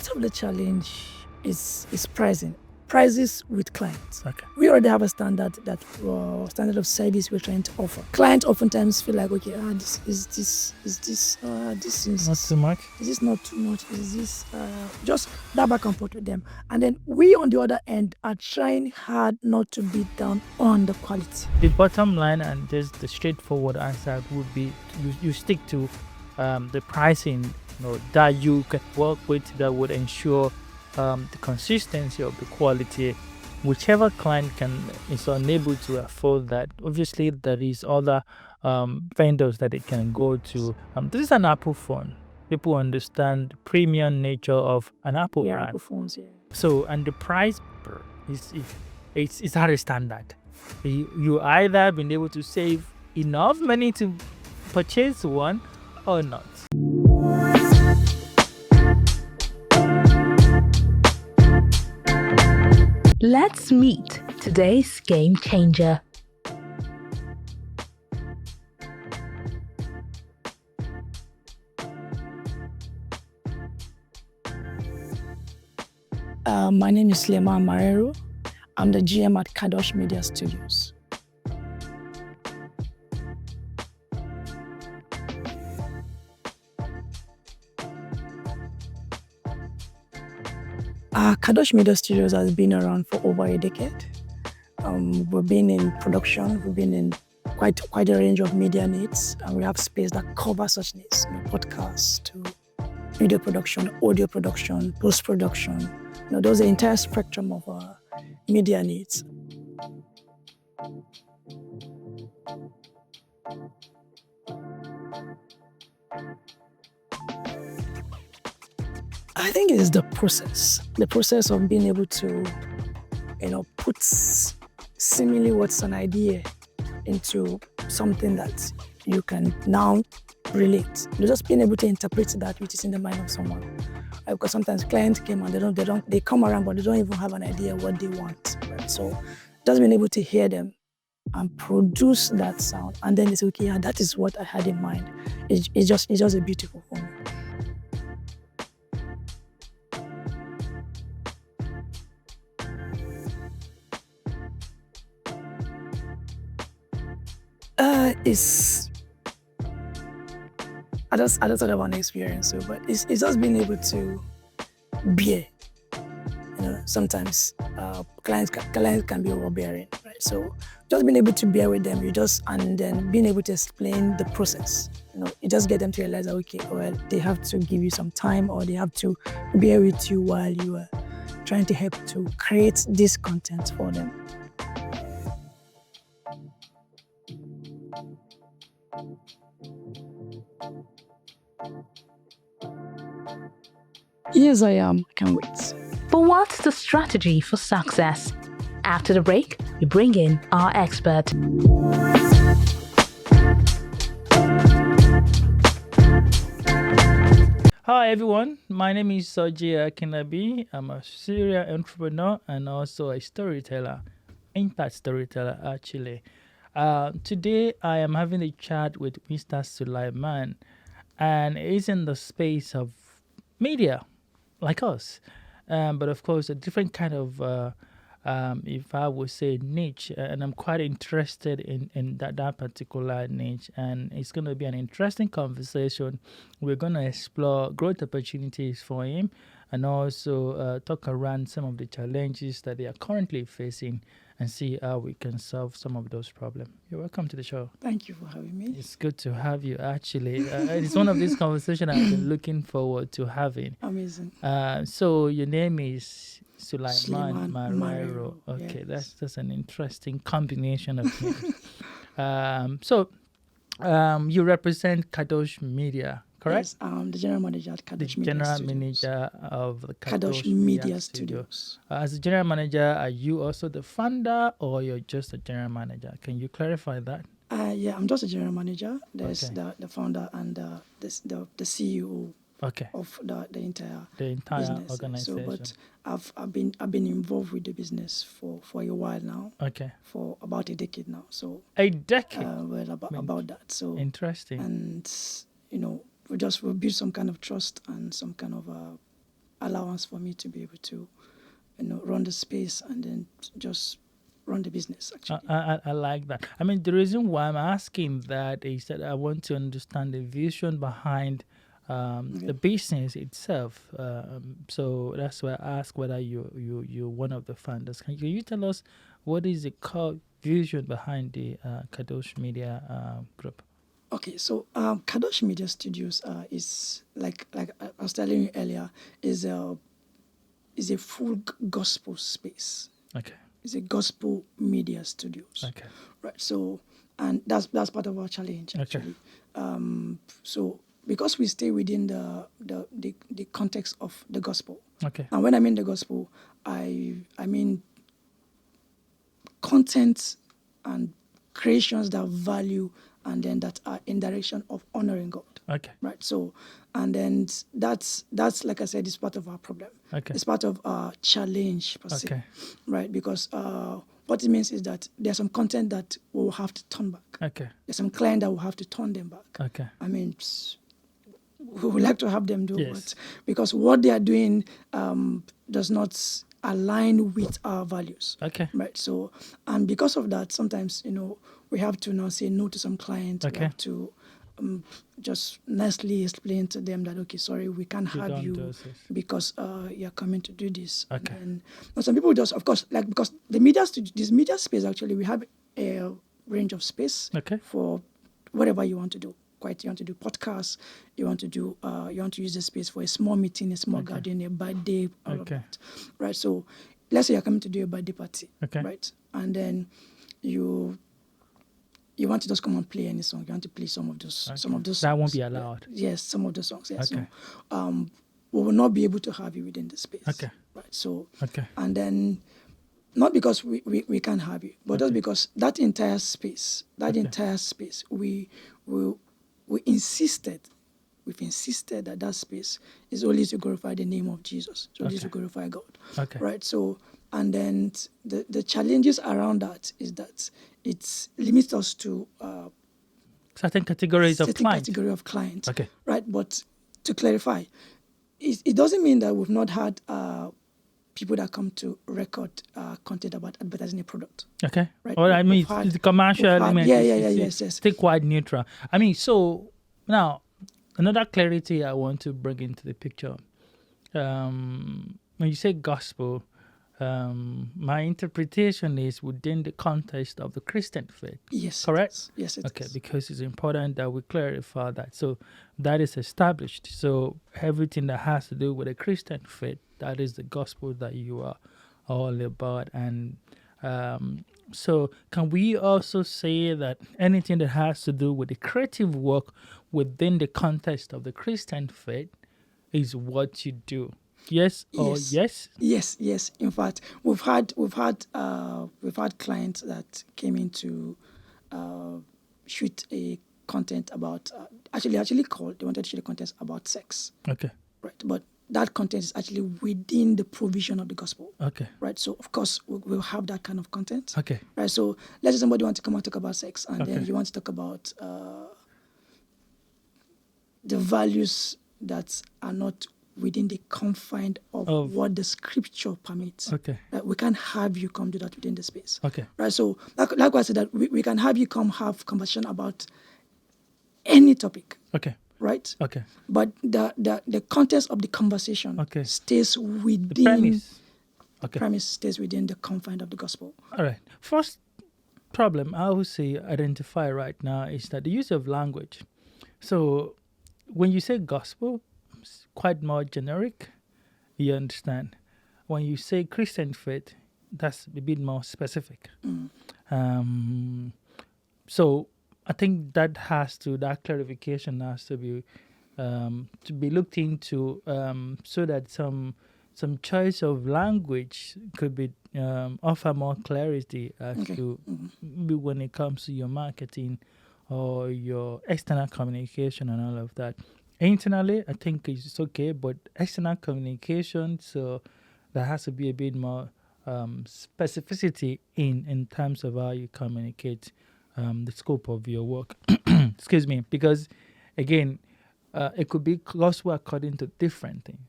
part of the challenge is pricing. Prices with clients. Okay. We already have a standard standard of service we're trying to offer. Clients oftentimes feel like, okay, this is Not too much. Is this not too much? Is this just that back and forth with them? And then we on the other end are trying hard not to beat down on the quality. The bottom line and just the straightforward answer would be you stick to the pricing, that you can work with, that would ensure the consistency of the quality. Whichever client is unable to afford that, obviously there is other vendors that it can go to. This is an Apple phone. People understand the premium nature of an Apple brand. Apple phones, yeah. So, and the price it's at a standard. You either been able to save enough money to purchase one or not. Let's meet today's game changer. My name is Suleiman Marero. I'm the GM at Kadosh Media Studios. Kadosh Media Studios has been around for over a decade. We've been in production, we've been in quite a range of media needs, and we have space that covers such needs, podcasts to video production, audio production, post-production. There's the entire spectrum of media needs. I think it is the process of being able to, put seemingly what's an idea into something that you can now relate. Just being able to interpret that which is in the mind of someone. Because sometimes clients came and they come around, but they don't even have an idea what they want. Right? So just being able to hear them and produce that sound, and then they say, okay, yeah, that is what I had in mind. It's just a beautiful thing. I just thought about an experience, but it's just being able to bear. Sometimes clients can be overbearing, right? So just being able to bear with them, and then being able to explain the process. You just get them to realize that, okay, well, they have to give you some time, or they have to bear with you while you are trying to help to create this content for them. Yes, I am. I can't wait. But what's the strategy for success? After the break, we bring in our expert. Hi everyone, my name is Soji Akinabi. I'm a serial entrepreneur and also a storyteller, impact storyteller actually. Today I am having a chat with Mr. Suleiman, and he's in the space of media, like us, but of course a different kind of, if I would say, niche, and I'm quite interested in that particular niche, and it's going to be an interesting conversation. We're going to explore growth opportunities for him, and also talk around some of the challenges that they are currently facing, and see how we can solve some of those problems. You're welcome to the show. Thank you for having me. It's good to have you, actually. It's one of these conversations I've been looking forward to having. Amazing. So your name is Suleiman Marero. Marero. Okay, Yes. that's an interesting combination of names. So you represent Kadosh Media, correct? Yes, I'm the general manager at Kadosh Media General Studios. manager of the Kadosh Media Studios. As a general manager, are you also the founder, or you're just a general manager? Can you clarify that? Yeah, I'm just a general manager. There's Okay. the founder and the CEO Okay, of the entire the entire business. organization. But I've been involved with the business for a while now, Okay, for about a decade now. So a decade. about that. So Interesting. and we built some kind of trust and some kind of allowance for me to be able to, run the space and then just run the business. Actually, I like that. I mean, the reason why I'm asking that is that I want to understand the vision behind the business itself. So that's why I ask whether you're one of the founders. Can you tell us what is the core vision behind the Kadosh Media Group? Okay, so Kadosh Media Studios is like I was telling you earlier, is a full gospel space. Okay. It's a gospel media studios. Okay. Right. So, and that's part of our challenge actually. So because we stay within the context of the gospel. Okay. And when I mean the gospel, I mean content and creations that value and then that are in direction of honoring God. Okay. Right. So, and then that's like I said, it's part of our problem. Okay. It's part of our challenge per se. Okay. Right. Because what it means is that there's some content that we'll have to turn back. Okay. There's some client that will have to turn them back. Okay. I mean, we would like to have them do Yes. what, because what they are doing does not align with our values. Okay. Right. So, and because of that, sometimes, we have to now say no to some clients. Okay. We have to just nicely explain to them that, okay, sorry, we can't have don't you do this. because you're coming to do this. Okay. And some people just, of course, like, because the media, this media space, actually, we have a range of space Okay. for whatever you want to do. You want to do podcasts, you want to use the space for a small meeting, a small gathering, a birthday, all of that. Right. So let's say you're coming to do a birthday party. Okay. Right. And then you want to just come and play any song. You want to play some of those songs. That won't be allowed. Yes, some of the songs. Yes. Okay. So we will not be able to have you within the space. Okay. Right. So Okay. and then not because we can't have you, but just because that entire space, we've insisted that space is only to glorify the name of Jesus, so only to glorify God. Okay. Right. So, and then the challenges around that is that it limits us to certain categories of clients. category of clients. Okay. Right. But to clarify, it doesn't mean that we've not had people that come to record content about advertising a product. Okay. Right. Or I mean, the commercial element. Yes. Stay quite neutral. I mean, so now another clarity I want to bring into the picture. When you say gospel, my interpretation is within the context of the Christian faith. Yes. Correct? Yes, it Okay, is. because it's important that we clarify that. So that is established. So everything that has to do with the Christian faith, that is the gospel that you are all about. And so can we also say that anything that has to do with the creative work within the context of the Christian faith is what you do? Yes or yes? Yes. In fact, we've had clients that came in to shoot a content about they wanted to shoot a content about sex. Okay. Right. But that content is actually within the provision of the gospel. Okay. Right. So of course we'll have that kind of content. Okay. Right. So let's say somebody wants to come and talk about sex, and then you want to talk about the values that are not within the confines of what the scripture permits. Okay. Right? We can't have you come do that within the space. Okay. Right. So like I said, that we can have you come have conversation about any topic. Okay. Right. Okay. But the context of the conversation stays within the premise. Okay. Premise stays within the confines of the gospel. All right. First problem I would say identify right now is that the use of language. So when you say gospel, it's quite more generic. You understand? When you say Christian faith, that's a bit more specific. So I think that clarification has to be looked into so that some choice of language could be offer more clarity as to when it comes to your marketing or your external communication and all of that. Internally, I think it's okay, but external communication, so there has to be a bit more specificity in terms of how you communicate the scope of your work. Excuse me, because again, it could be gospel according to different things.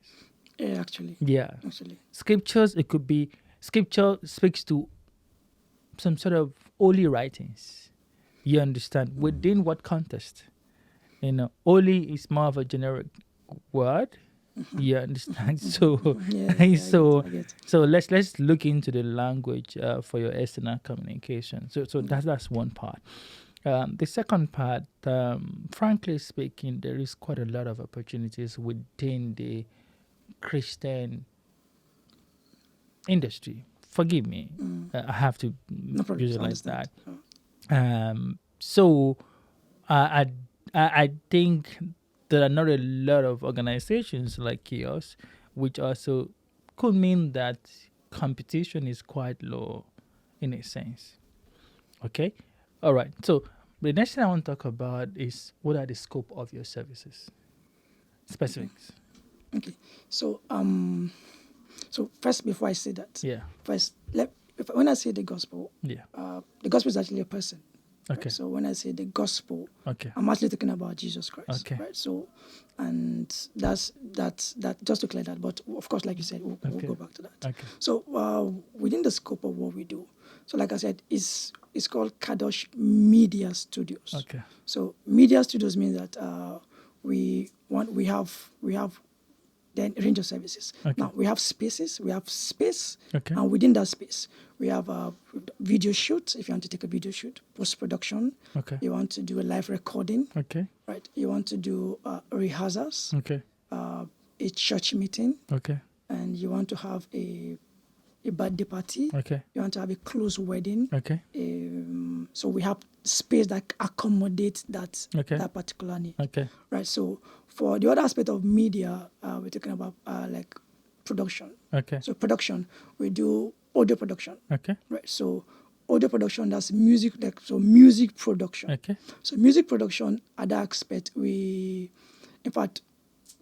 Yeah, actually. Yeah. Actually. Scriptures, it could be scripture speaks to some sort of holy writings. You understand? Within what context? Holy is more of a generic word. You understand? So, Yeah, yeah, so, I get. so let's look into the language for your external communication. So that's one part. The second part, frankly speaking, there is quite a lot of opportunities within the Christian industry. Forgive me, I have to No problem. I visualize understand. that. So I, I think there are not a lot of organizations like yours, which also could mean that competition is quite low in a sense. Okay? All right. So the next thing I want to talk about is what are the scope of your services? Specifics. Okay. So so first, before I say that, Yeah. first when I say the gospel, Yeah. the gospel is actually a person. Okay. Right? So when I say the gospel, Okay. I'm actually talking about Jesus Christ. Okay. Right. So, and that's just to clear that. But of course, like you said, we'll Okay. go back to that. Okay. So within the scope of what we do, so like I said, it's called Kadosh Media Studios. Okay. So Media Studios means that we have then range of services. Okay. Now we have spaces, we have space, Okay. and within that space we have a video shoot. If you want to take a video shoot, post production, Okay. you want to do a live recording, Okay. right? You want to do rehearsals, Okay. a church meeting, Okay. and you want to have a birthday party. Okay. You want to have a close wedding. Okay. So we have space that accommodates that Okay. that particular need. Okay. Right. So for the other aspect of media, we're talking about like production. Okay. So production, we do audio production. Okay. Right. So audio production, that's music, like so music production. Okay. So music production, at that aspect, in fact,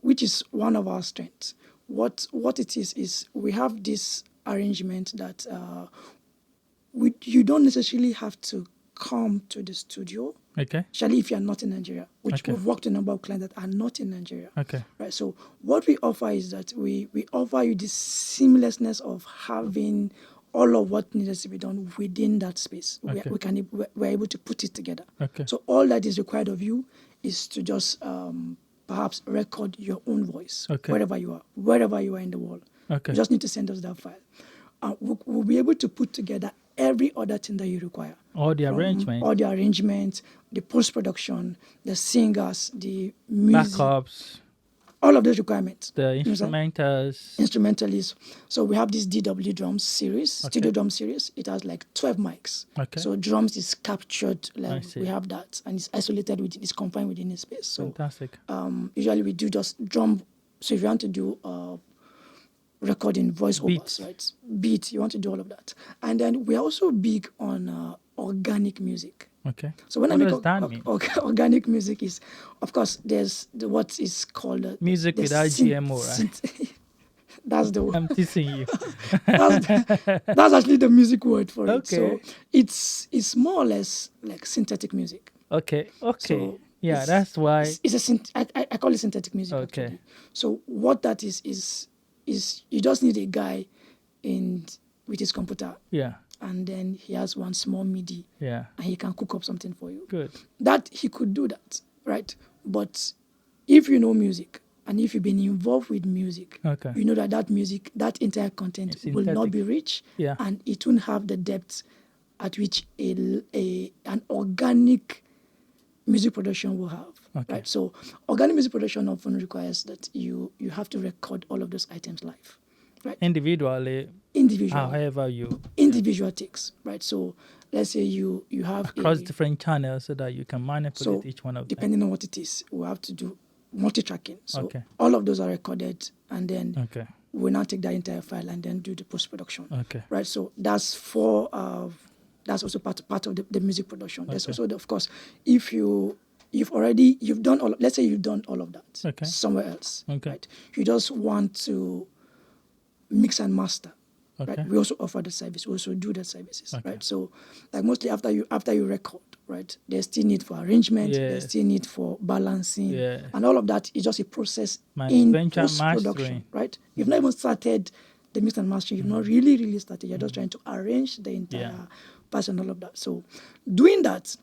which is one of our strengths. What it is we have this arrangement that you don't necessarily have to come to the studio, Okay. especially if you're not in Nigeria, which Okay. we've worked with a number of clients that are not in Nigeria. Okay. Right. So what we offer is that we offer you this seamlessness of having all of what needs to be done within that space. Okay. We're able to put it together. Okay. So all that is required of you is to just perhaps record your own voice Okay. wherever you are in the world. Okay. You just need to send us that file. We'll be able to put together every other thing that you require. All the From arrangement. all the arrangements, the post-production, the singers, the music, Backups, all of those requirements. the You understand? instrumentals. Instrumentalists. So we have this DW drums series, Okay. studio drum series. It has like 12 mics. Okay. So drums is captured. I Like see. we have that, and it's isolated it's confined within a space. So Fantastic. usually we do just drum. So if you want to do recording voiceovers, Beats. right? Beat, you want to do all of that. And then we're also big on organic music. Okay. So when What I does make that mean? organic music is, of course, there's what is called Music without GMO, right? That's the word. I'm teasing you. That's actually the music word for it. So Okay. it's more or less like synthetic music. Okay. Okay. So Yeah, it's- that's why. I call it synthetic music. Okay. Actually. So what that is you just need a guy with his computer, Yeah. and then he has one small MIDI, Yeah. and he can cook up something for you. Good. That he could do that, right? But if you know music and if you've been involved with music, Okay. you know that music, that entire content It's will not synthetic. be rich, Yeah. and it won't have the depth at which an organic music production will have. Okay. Right. So organic music production often requires that you have to record all of those items live. Right. Individually, Individual. however you Individual takes. Right. So let's say you have across different channels so that you can manipulate So, each one of them. depending on what it is, we have to do multi-tracking. So Okay. all of those are recorded, and then Okay. we now take that entire file and then do the post-production. Okay. Right. So that's that's also part of the music production. There's Okay. also of course, if you've done all. Let's say you've done all of that Okay. somewhere else. Okay. Right. You just want to mix and master. Okay. right? We also offer the service. We also do the services, Okay. right? So, like mostly after you record, right? There's still need for arrangement. There's Yes. still need for balancing, Yes. and all of that is just a process Management in and post-production, mastering. right? You've not even started the mix and mastering. You've not really started. You're just trying to arrange the entire pass and all of that. So, doing that,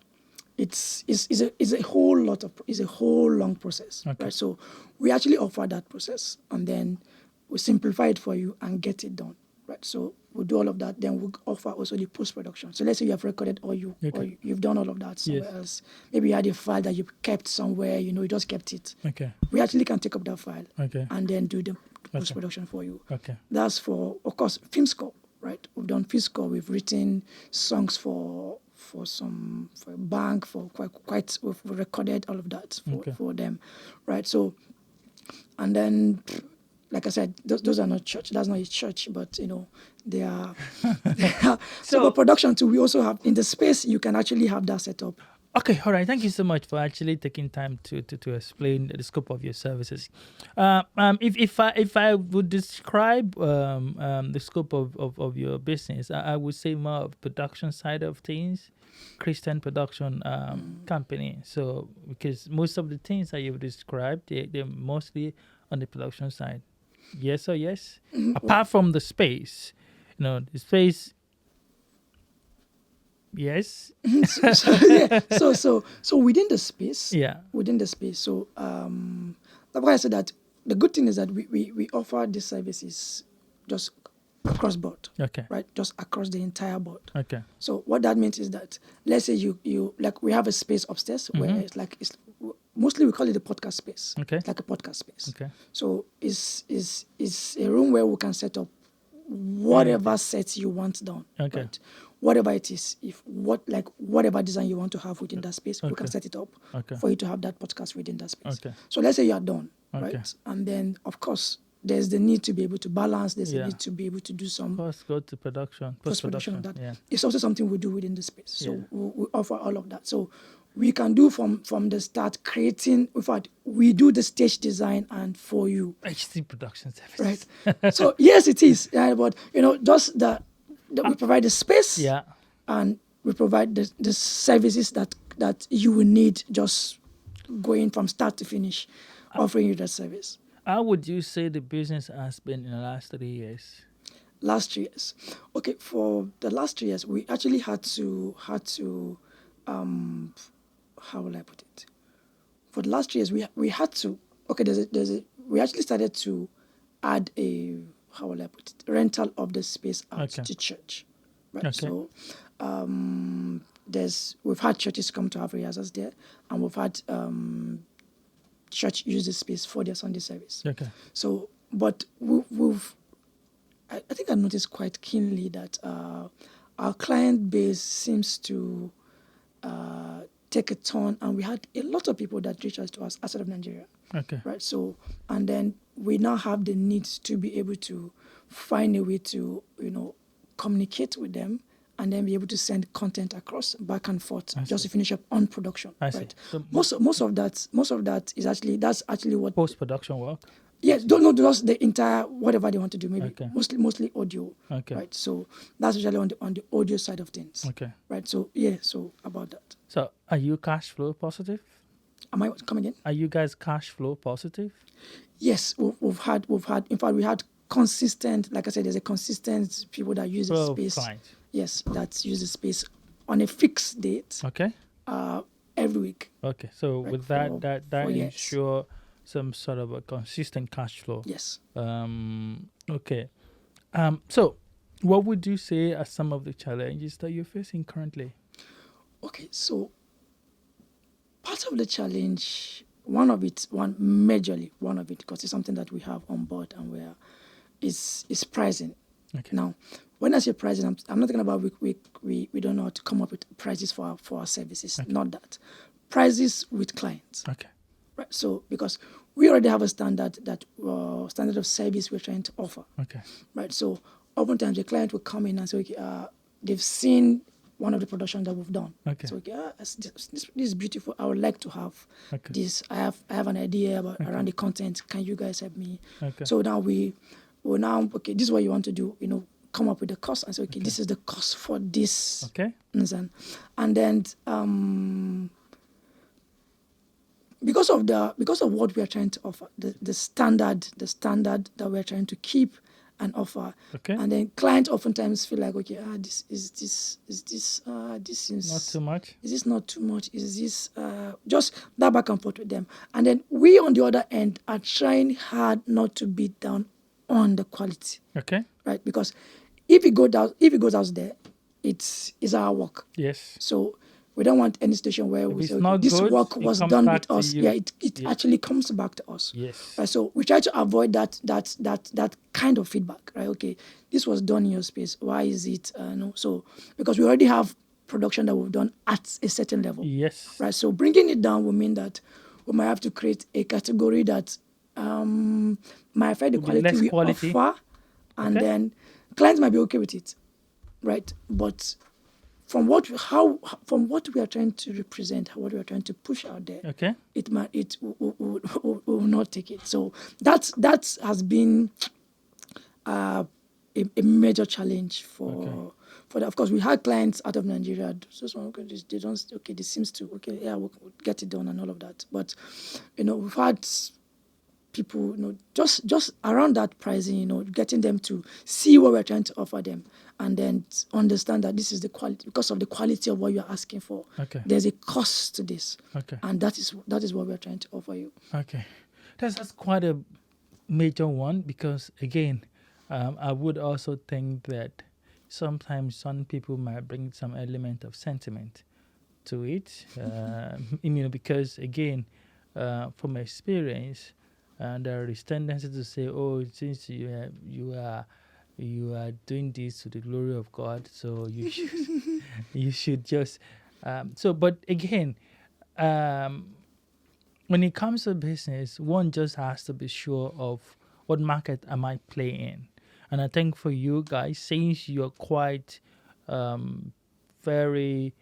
it's a whole lot of it's a whole long process, Okay. right? So we actually offer that process, and then we simplify it for you and get it done, right? So we'll do all of that. Then we'll offer also the post production. So let's say you have recorded or you've done all of that somewhere Yes. else. Maybe you had a file that you kept somewhere. You just kept it. Okay. We actually can take up that file Okay. and then do the post production for you. Okay. That's for, of course, film score, right? We've done film score. We've written songs for a bank, for quite we've recorded all of that for them, right? So, and then, like I said, those are not church. That's not a church, but they are. So for production too, we also have in the space. You can actually have that set up. Okay, all right. Thank you so much for actually taking time to explain the scope of your services. If I would describe the scope of your business, I would say more of production side of things, Christian production company. So because most of the things that you've described, they're mostly on the production side. Yes or yes? Apart from the space, the space. Yes. So within the space. Yeah. Within the space. So that's why I said that the good thing is that we offer these services just across board. Okay. Right? Just across the entire board. Okay. So what that means is that let's say you like we have a space upstairs where it's mostly we call it the podcast space. Okay. It's like a podcast space. Okay. So it's a room where we can set up whatever sets you want done. Okay. Right? Whatever it is, whatever design you want to have within that space, we can set it up for you to have that podcast within that space. Okay. So let's say you are done, Okay. right? And then of course there's the need to be able to balance. There's a need to be able to do some First go to production, post-production of that. Yeah. It's also something we do within the space. So we offer all of that. So we can do from the start creating. In fact, we do the stage design and for you. HD production services. Right. So yes, it is. Yeah, but just we provide the space. Yeah. And we provide the services that you will need just going from start to finish, offering you that service. How would you say the business has been in the last 3 years? Last 3 years. Okay, for the last 3 years, we actually had to how will I put it? For the last 3 years, we had to. Okay, we actually started to add how will I put it? Rental of the space out to church. Right. Okay. So we've had churches come to have rehearsals there, and we've had church use the space for their Sunday service. Okay. So, but I think I noticed quite keenly that our client base seems to take a turn, and we had a lot of people that reached out to us outside of Nigeria. Okay. Right. So, and then we now have the need to be able to find a way to, communicate with them and then be able to send content across back and forth just to finish up on production. I see. Right. So most of that is actually what post-production work? Yes, don't know just the entire whatever they want to do, maybe Okay. mostly audio. Okay. Right. So that's usually on the audio side of things. Okay. Right. So so about that. So are you cash flow positive? Am I come again? Are you guys cash flow positive? Yes, we've had in fact we had consistent, like I said, there's a consistent people that use the space. Clients. Yes, that use the space on a fixed date. Okay. Every week. Okay. So Right, with for that years. ensure some sort of a consistent cash flow. Yes. Okay. So what would you say are some of the challenges that you're facing currently? Okay, so part of the challenge, one of it, because it's something that we have on board and where is pricing. Okay. Now, when I say pricing, I'm not talking about we don't know how to come up with prices for our services. Okay. Not that. Prices with clients. Okay. Right. So because we already have a standard standard of service we're trying to offer. Okay. Right. So oftentimes the client will come in and say, okay, they've seen one of the productions that we've done. Okay. So this is beautiful. I would like to have this. I have an idea about around the content. Can you guys help me? Okay. So now this is what you want to do. come up with the cost and say, okay, this is the cost for this. Okay. And then because of what we are trying to offer, the standard that we are trying to keep and offer. Okay. And then clients oftentimes feel like, okay, this seems Not too much. Is this not too much? Is this just that back and forth with them? And then we, on the other end, are trying hard not to beat down on the quality. Okay. Right? Because if it goes out there, it's our work. Yes. So we don't want any situation where we it's say, okay, not this good, work it was comes done back with to us. you. Yeah, it actually comes back to us. Yes. Right? So we try to avoid that kind of feedback. Right? Okay, this was done in your space. Why is it no? So because we already have production that we've done at a certain level. Yes. Right. So bringing it down will mean that we might have to create a category that might affect the Less we quality. offer, and then clients might be okay with it, right? But from what we are trying to represent, what we are trying to push out there, it will not take it. So that has been a major challenge for that. Of course, we had clients out of Nigeria. This seems to we'll get it done and all of that. But we've had people, just around that pricing, getting them to see what we're trying to offer them, and then understand that this is the quality because of the quality of what you're asking for. Okay. There's a cost to this. Okay. And that is what we're trying to offer you. Okay. That's quite a major one because again, I would also think that sometimes some people might bring some element of sentiment to it, because again, from experience, there is tendency to say, "Oh, since you are doing this to the glory of God, so you should just." But again, when it comes to business, one just has to be sure of what market am I playing in, and I think for you guys, since you're quite very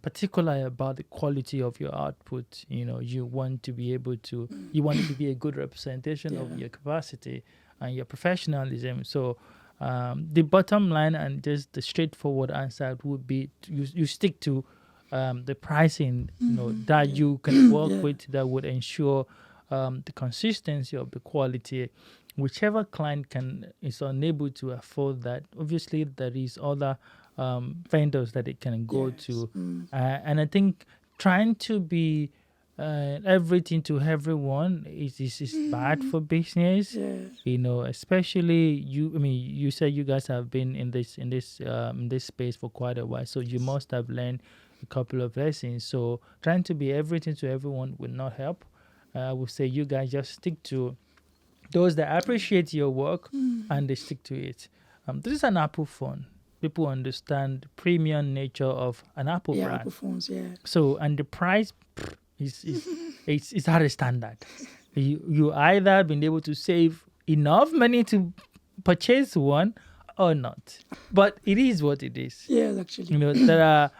particular about the quality of your output, you want to be able to, you want it to be a good representation of your capacity and your professionalism. So the bottom line and just the straightforward answer would be you stick to the pricing, that you can work with, that would ensure the consistency of the quality. Whichever client is unable to afford that, obviously there is other vendors that it can go to. And I think trying to be everything to everyone is bad for business. Especially you said you guys have been in this space for quite a while, so you must have learned a couple of lessons. So trying to be everything to everyone will not help. I would say you guys just stick to those that appreciate your work and they stick to it. This is an Apple phone. People understand the premium nature of an Apple brand. Apple phones, So, and the price is at a standard. You either been able to save enough money to purchase one or not. But it is what it is. Yes, actually. There are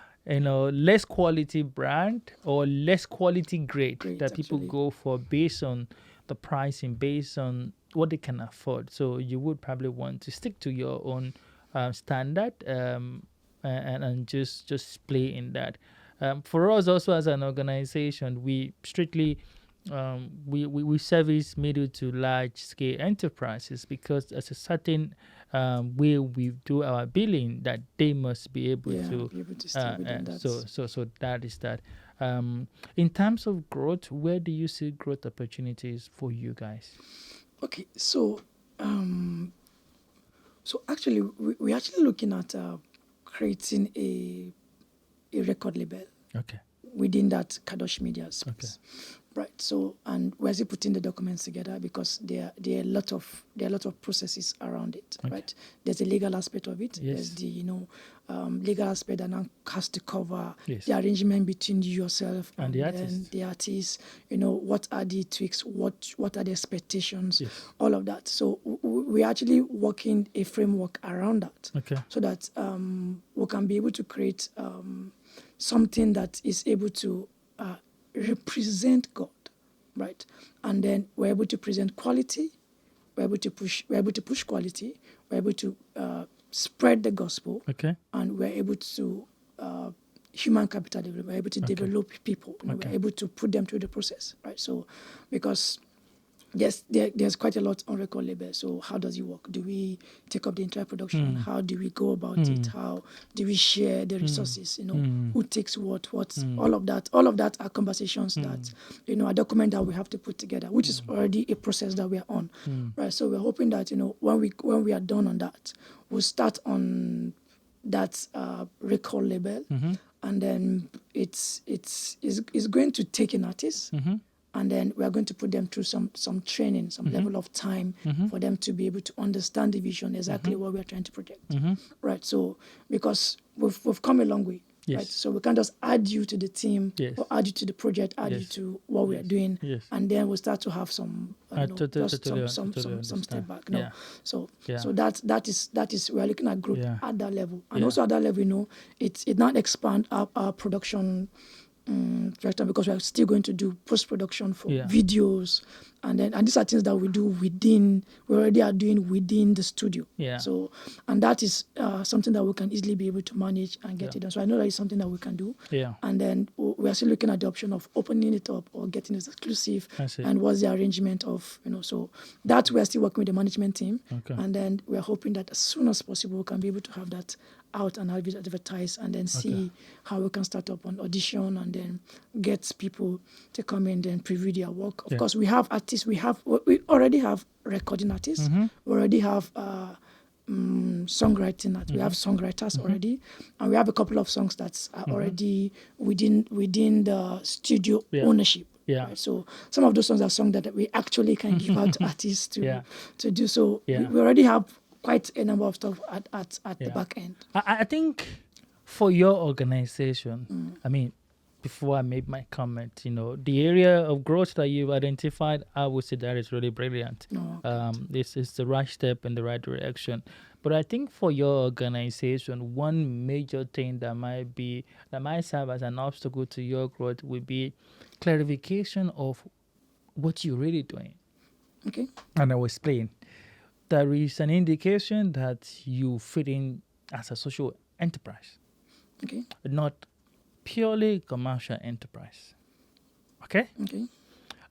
less quality brand or less quality grade that people go for based on the pricing, based on what they can afford. So you would probably want to stick to your own standard and just play in that. For us also as an organization, we strictly we service middle to large scale enterprises because there's a certain way we do our billing that they must be able to stay within that. So that is that. In terms of growth, where do you see growth opportunities for you guys? Okay, so actually we're actually looking at creating a record label. Okay. Within that Kadosh Media space. Okay. Right. So, and we're still putting the documents together because there are a lot of processes around it. Okay. Right. There's a legal aspect of it. Yes. There's the legal aspect that now has to cover Yes. the arrangement between yourself and the artist. Then the artist. What are the tweaks? What are the expectations? Yes. All of that. So we're actually working a framework around that. Okay. So that we can be able to create something that is able to represent God, right? And then we're able to present quality, we're able to push quality, we're able to spread the gospel, Okay. and we're able to human capital development. We're able to develop people. We're able to put them through the process, right? So, because there's quite a lot on record label. So how does it work? Do we take up the entire production? How do we go about it? How do we share the resources? Who takes what? All of that. All of that are conversations that a document that we have to put together, which is already a process that we are on, right? So we're hoping that when we are done on that, we'll start on that record label, and then it's going to take an artist. And then we are going to put them through some training, some level of time for them to be able to understand the vision, exactly what we are trying to project, right? So because we've come a long way, right? So we can't just add you to the team or add you to the project, add you to what we are doing, and then we'll start to have some some step back. No, so that is we are looking at growth at that level, and also at that level, it not expand our production. Because we are still going to do post-production for videos, and these are things that we already are doing within the studio. So, and that is something that we can easily be able to manage and get it done. So I know that is something that we can do. And then we are still looking at the option of opening it up or getting it exclusive, and what's the arrangement of, so that we are still working with the management team. And then we are hoping that as soon as possible we can be able to have that out and have it advertised, and then see how we can start up on audition, and then get people to come in and preview their work. Of course, we have artists. We already have recording artists. We already have songwriting. We have songwriters already, and we have a couple of songs that are already within the studio ownership. Right? So some of those songs are songs that we actually can give out to artists to do. So we already have quite a number of stuff at the back end. I think for your organization, I mean, before I made my comment, the area of growth that you've identified, I would say that is really brilliant. This is the right step in the right direction. But I think for your organization, one major thing that might serve as an obstacle to your growth would be clarification of what you're really doing. Okay. And I will explain. There is an indication that you fit in as a social enterprise, not purely commercial enterprise. Okay.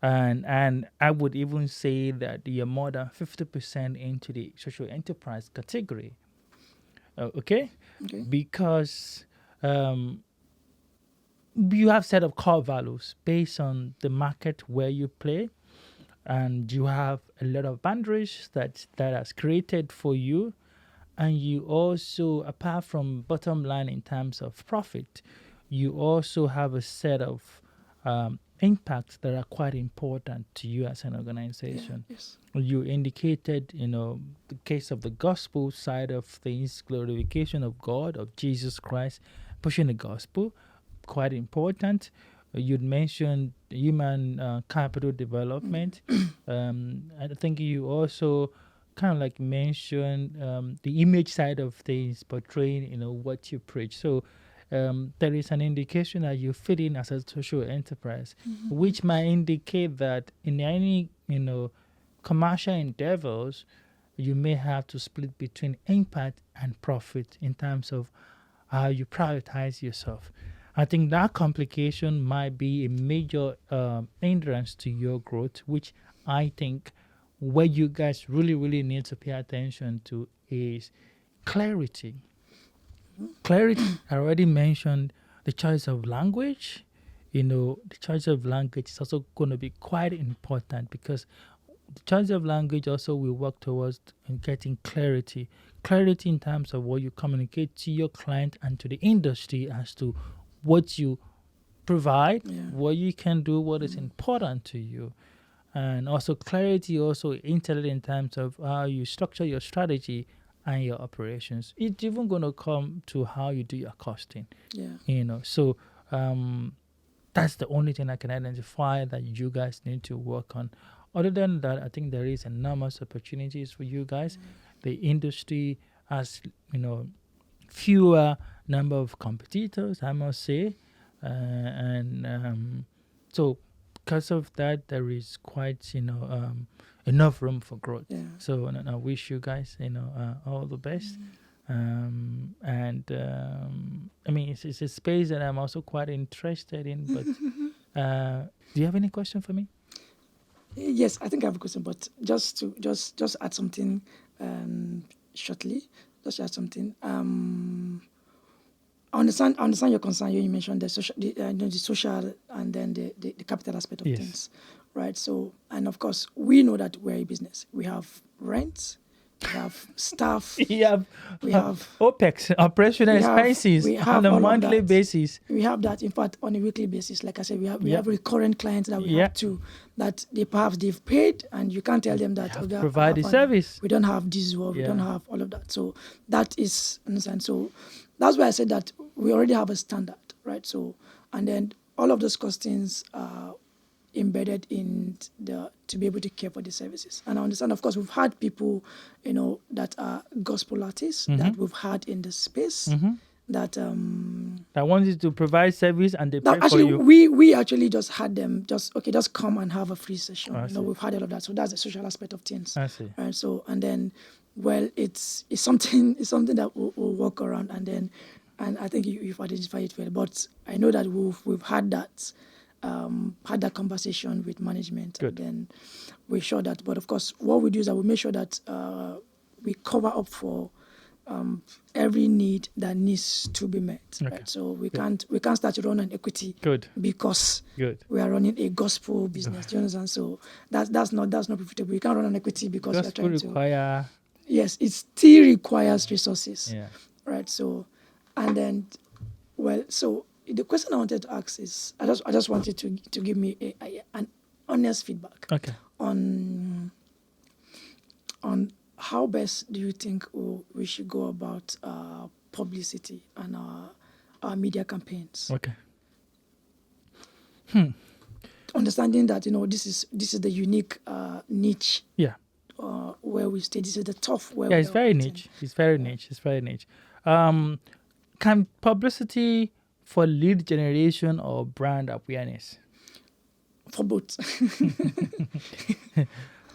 And I would even say that you're more than 50% into the social enterprise category. Because you have set of core values based on the market where you play. And you have a lot of boundaries that has created for you. And you also, apart from bottom line in terms of profit, you also have a set of impacts that are quite important to you as an organization. You indicated, the case of the gospel side of things, glorification of God, of Jesus Christ, pushing the gospel, quite important. You'd mentioned human capital development. I think you also kind of like mentioned the image side of things, portraying, what you preach. So there is an indication that you fit in as a social enterprise, which might indicate that in any, commercial endeavors, you may have to split between impact and profit in terms of how you prioritize yourself. I think that complication might be a major hindrance to your growth, which I think where you guys really, really need to pay attention to is clarity. Clarity, I already mentioned the choice of language. The choice of language is also going to be quite important, because the choice of language also will work towards getting clarity. Clarity in terms of what you communicate to your client and to the industry as to what you provide, what you can do, what is important to you. And also clarity also intellect in terms of how you structure your strategy and your operations. It's even going to come to how you do your costing. So that's the only thing I can identify that you guys need to work on. Other than that, I think there is enormous opportunities for you guys. The industry has, fewer number of competitors, I must say. So because of that, there is quite, enough room for growth. Yeah. So I wish you guys, all the best. It's a space that I'm also quite interested in. But do you have any question for me? Yes, I think I have a question, but just add something shortly. Just add something. I understand your concern. You mentioned the social, the social, and then the capital aspect of Yes. things, right? So, and of course, we know that we're a business. We have rent, we have staff, We have OPEX, operational we have- expenses we have on a all of monthly that. basis. We have that, in fact, on a weekly basis. Like I said, we have Yeah. recurrent clients that we Yeah. have to, that they've paid, and you can't tell them that have we to have- provide the have- service. We don't have this, or we Yeah. don't have all of that. So that is, understand. So that's why I said that we already have a standard, right? So, and then all of those costings are embedded in to be able to care for the services. And I understand, of course, we've had people, that are gospel artists that we've had in the space that I want you to provide service and they pay now, actually, for you. we actually just had them just come and have a free session. I see. We've had all of that. So that's the social aspect of things. I see. Right. So, and then, well, it's something that we'll work around, and then, and I think you've identified it well. But I know that we've had that conversation with management. Good. And then we're sure that. But of course, what we do is that we make sure that we cover up for every need that needs to be met. Okay. Right? So we can't start to run an equity Good. because Good. we are running a gospel business. Do you understand? So that's not profitable. You can't run an equity because you're Gospel trying to. require. Yes, it still requires resources. Yeah. Right. So, and then, well, so the question I wanted to ask is, I just wanted to give me an honest feedback Okay. on how best do you think we should go about publicity and our media campaigns? Okay. Understanding that this is the unique niche Yeah. where we stay. This is the tough where Yeah, we're it's very operating. niche. It's very niche. It's very niche. Can publicity for lead generation or brand awareness? For both.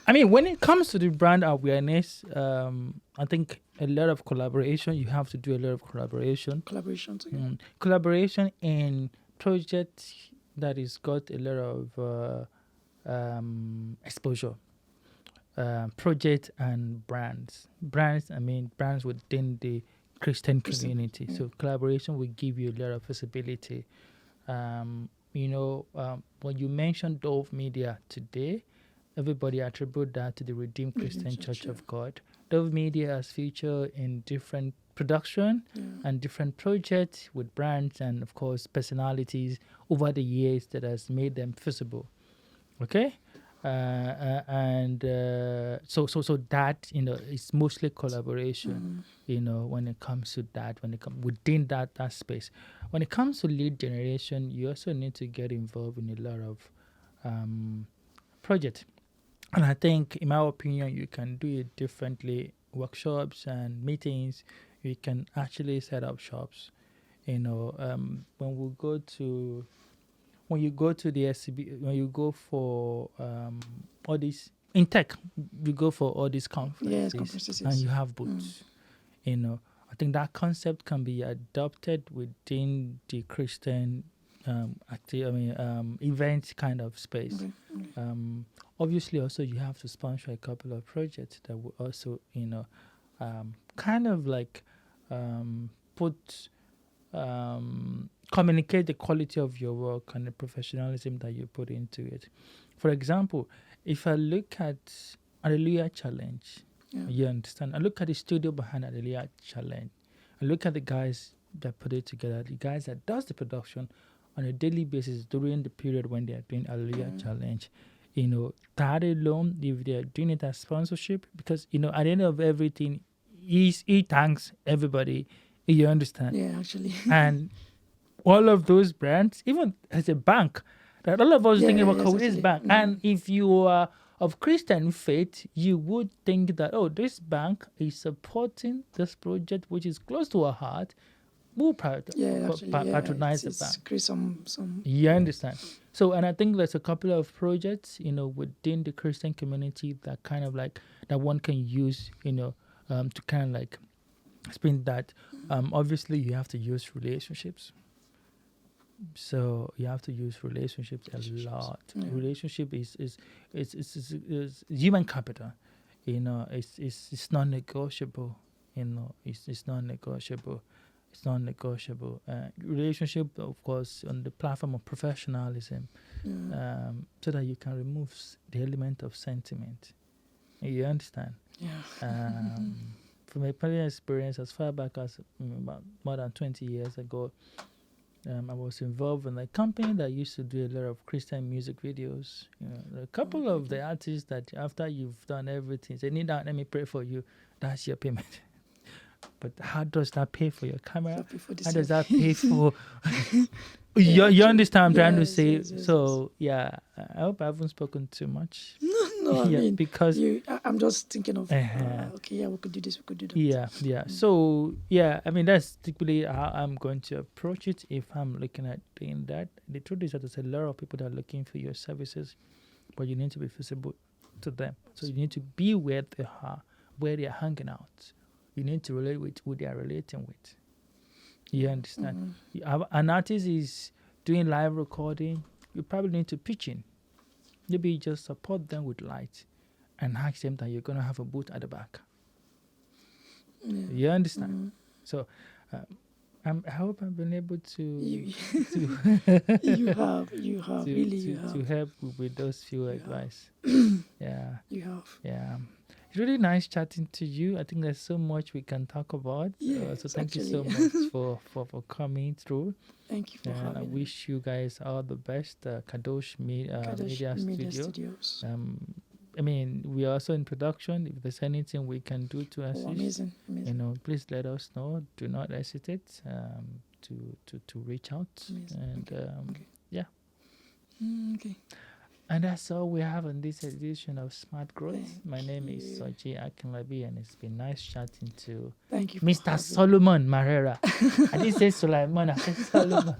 I mean, when it comes to the brand awareness, I think a lot of collaboration. You have to do a lot of collaboration. Collaboration together. Collaboration in projects that is got a lot of exposure. Project and brands. Brands within the Christian community. Yeah. So collaboration will give you a lot of visibility. When you mentioned Dove Media today, everybody attribute that to the Redeemed Christian Church of God. Dove Media has featured in different production and different projects with brands and, of course, personalities over the years that has made them visible. Okay? So that, it's mostly collaboration, when it comes to that, within that space. When it comes to lead generation, you also need to get involved in a lot of projects. And I think, in my opinion, you can do it differently. Workshops and meetings, you can actually set up shops. When you go to the SCB, when you go for all these in tech, you go for all these conferences, and you have booths. I think that concept can be adopted within the Christian event kind of space. Okay. Obviously, also you have to sponsor a couple of projects that will also, kind of like communicate the quality of your work and the professionalism that you put into it. For example, if I look at Hallelujah Challenge, you understand? I look at the studio behind Hallelujah Challenge. I look at the guys that put it together, the guys that does the production on a daily basis during the period when they are doing Hallelujah Challenge. That alone, if they are doing it as sponsorship, because, at the end of everything, he thanks everybody. You understand? Yeah, actually. And all of those brands, even as a bank, that all of us thinking about this bank. And if you are of Christian faith, you would think that, this bank is supporting this project, which is close to our heart. who actually, patronize the it's bank. create some. You understand? So, and I think there's a couple of projects, within the Christian community that kind of like that one can use, to kind of like explain that. Obviously, you have to use relationships. So you have to use relationships a lot. Yeah. Relationship is human capital. It's non-negotiable. It's non-negotiable. It's non-negotiable. Relationship, of course, on the platform of professionalism, so that you can remove the element of sentiment. You understand? Yeah. From my personal experience, as far back as about more than 20 years ago, I was involved in a company that used to do a lot of Christian music videos. A couple of the artists that after you've done everything, say, "Need that, let me pray for you." That's your payment. But how does that pay for your camera? How does that pay for? You understand what I'm trying to say? So yeah, I hope I haven't spoken too much. No, I mean, because I'm just thinking of okay, yeah, we could do this, we could do that. Yeah. So yeah, I mean that's typically how I'm going to approach it if I'm looking at doing that. The truth is that there's a lot of people that are looking for your services, but you need to be visible to them. So you need to be where they are, where they're hanging out. You need to relate with who they are relating with. You understand? An artist is doing live recording. You probably need to pitch in. Maybe you just support them with light and ask them that you're going to have a booth at the back. You understand? So I hope I've been able to you have to help with those few advice. Yeah. You have. Yeah. It's really nice chatting to you. I think there's so much we can talk about. So thank you so much for coming through. Thank you for having me. I wish you guys all the best. Kadosh Media Studios. I mean, we are also in production. If there's anything we can do to assist, amazing. Please let us know. Do not hesitate to reach out. Amazing. And yeah. Okay. And that's all we have on this edition of Smart Growth. My name is Soji Akinlabi, and it's been nice chatting to Mr. Solomon Marrera. I didn't say Solomon, I said Solomon.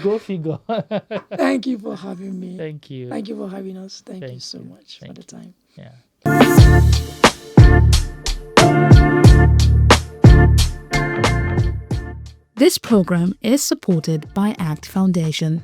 Go figure. Thank you for having me. Thank you. Thank you for having us. Thank you so much for the time. Yeah. This program is supported by ACT Foundation.